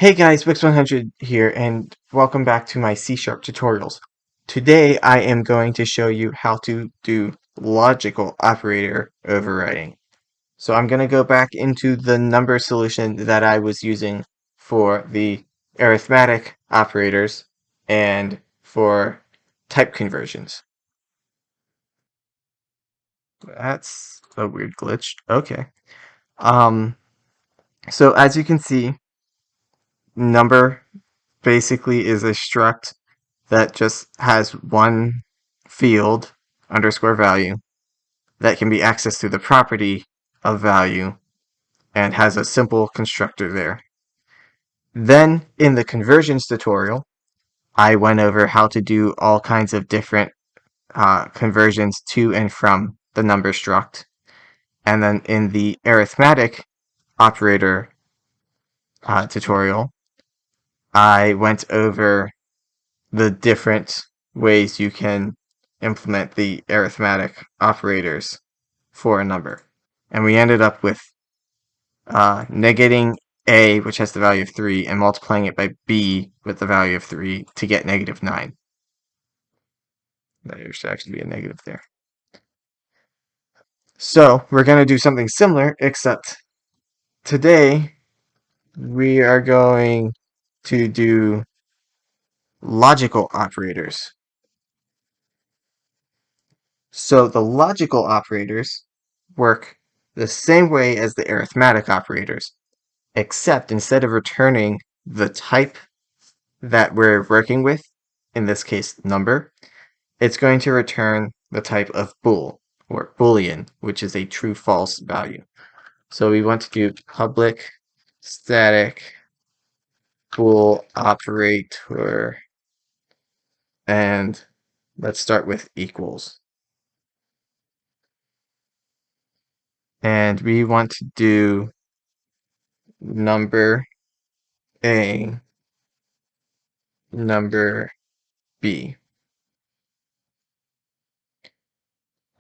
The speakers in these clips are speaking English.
Hey guys, Wix100 here, and welcome back to my C# tutorials. Today I am going to show you how to do logical operator overriding. So I'm going to go back into the number solution that I was using for the arithmetic operators and for type conversions. That's a weird glitch. Okay. So as you can see, number basically is a struct that just has one field underscore value that can be accessed through the property of value and has a simple constructor there. Then in the conversions tutorial, I went over how to do all kinds of different conversions to and from the number struct. And then in the arithmetic operator tutorial, I went over the different ways you can implement the arithmetic operators for a number. And we ended up with negating a, which has the value of 3, and multiplying it by b with the value of 3 to get -9. There should actually be a negative there. So we're going to do something similar, except today we are going to do logical operators. So the logical operators work the same way as the arithmetic operators, except instead of returning the type that we're working with, in this case number, it's going to return the type of bool, or boolean, which is a true-false value. So we want to do public static bool operator, and let's start with equals. And we want to do number A, number B.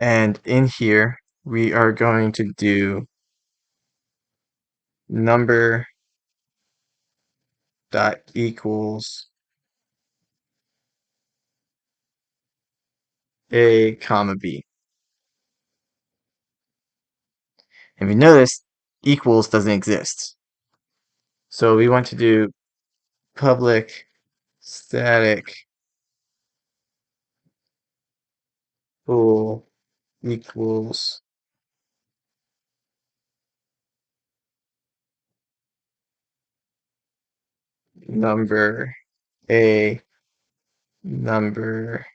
And in here, we are going to do number dot equals A comma B. And we notice equals doesn't exist. So we want to do public static bool equals number A, number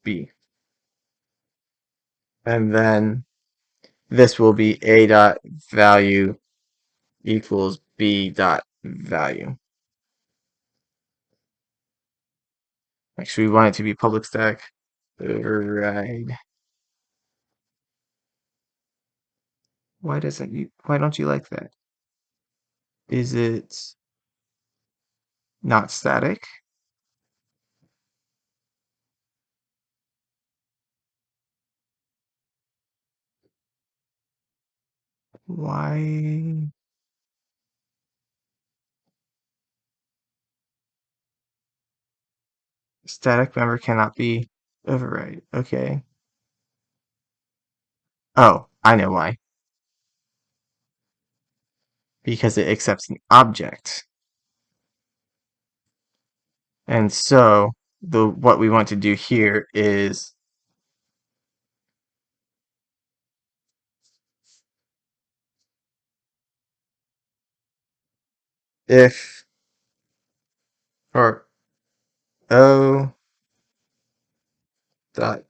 B. And then this will be A dot value equals B dot value. Actually, we want it to be public static override. Why don't you like that? Is it not static? Why? Static member cannot be override. Okay. Oh, I know why. Because it accepts an object. And so what we want to do here is if or O dot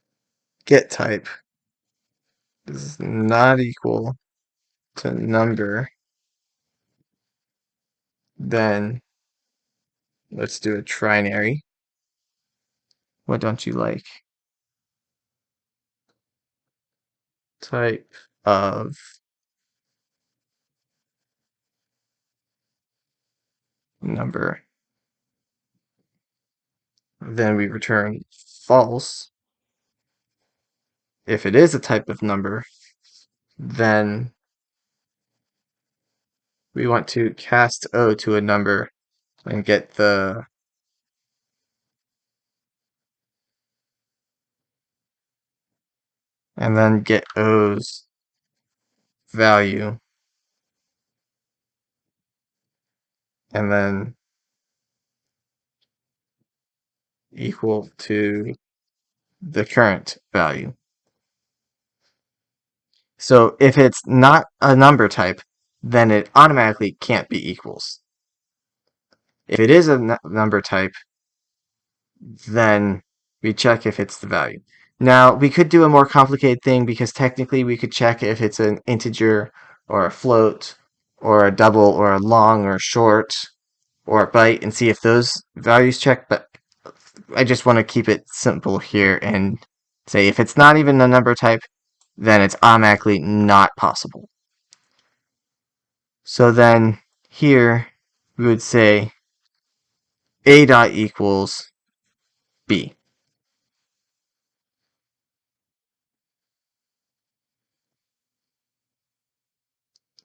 get type is not equal to number, then let's do a trinary. What don't you like? Type of number. Then we return false. If it is a type of number, then we want to cast O to a number and get and then get O's value, and then equal to the current value. So if it's not a number type, then it automatically can't be equals. If it is a number type, then we check if it's the value. Now, we could do a more complicated thing because technically we could check if it's an integer or a float or a double or a long or a short or a byte and see if those values check, but I just want to keep it simple here and say if it's not even a number type, then it's automatically not possible. So then here we would say A dot equals B.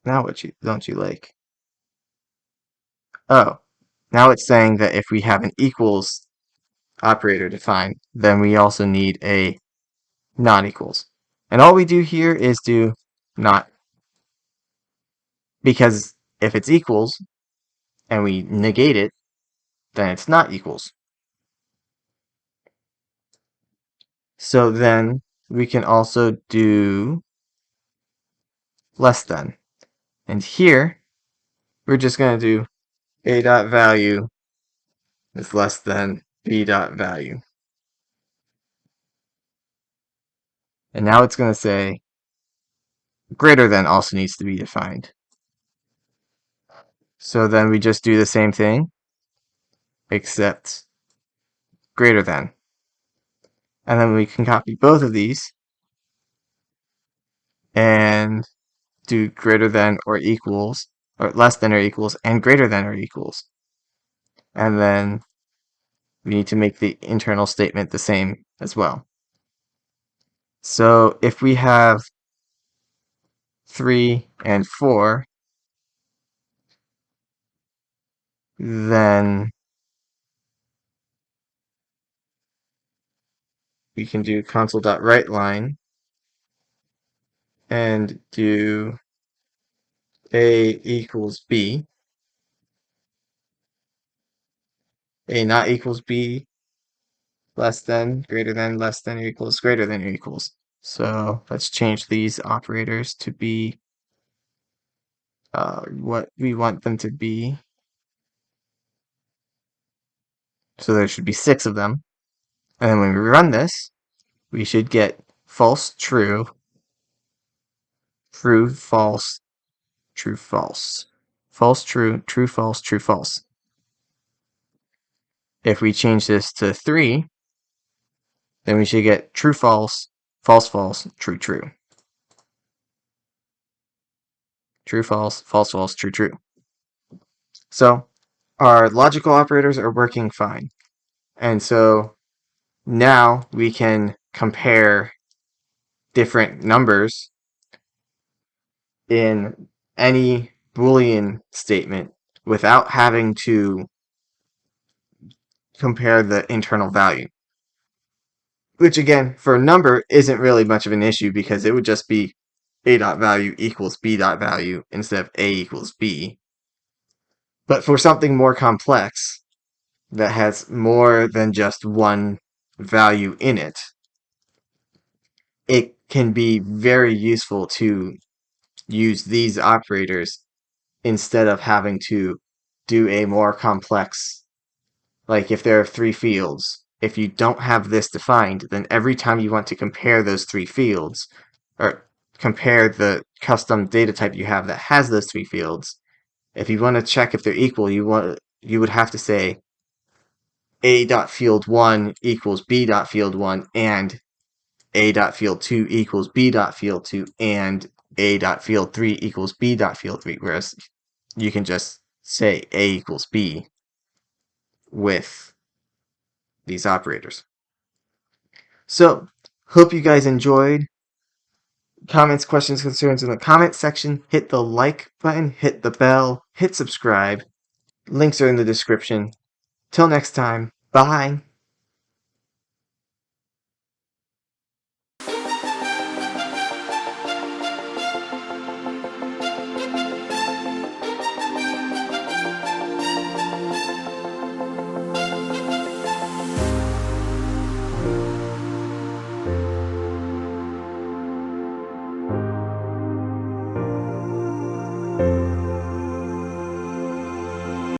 Now what don't you like? Oh, now it's saying that if we have an equals operator defined, then we also need a non-equals. And all we do here is do not, because if it's equals and we negate it, then it's not equals. So then we can also do less than. And here, we're just going to do A dot value is less than B dot value. And now it's going to say greater than also needs to be defined. So then we just do the same thing, except greater than. And then we can copy both of these and do greater than or equals, or less than or equals, and greater than or equals. And then we need to make the internal statement the same as well. So if we have 3 and 4, then we can do console.writeLine and do A equals B, A not equals B, less than, greater than, less than, or equals, greater than, or equals. So let's change these operators to be what we want them to be. So there should be 6 of them. And then when we run this, we should get false, true, true, false, true, false. False, true, true, false, true, false. If we change this to 3, then we should get true, false, false, false, true, true. True, false, false, false, true, true. So our logical operators are working fine. And so now we can compare different numbers in any Boolean statement without having to compare the internal value. Which again, for a number, isn't really much of an issue because it would just be A dot value equals B dot value instead of A equals B. But for something more complex that has more than just one value in it, it can be very useful to use these operators instead of having to do a more complex, like if there are 3 fields, if you don't have this defined, then every time you want to compare those 3 fields, or compare the custom data type you have that has those 3 fields, if you want to check if they're equal, you would have to say A dot field 1 equals B dot field 1 and A dot field 2 equals B dot field 2 and A dot field 3 equals B dot field 3, whereas you can just say A equals B with these operators. So, hope you guys enjoyed. Comments, questions, concerns in the comment section. Hit the like button, hit the bell, hit subscribe, Links are in the description. Till next time, bye!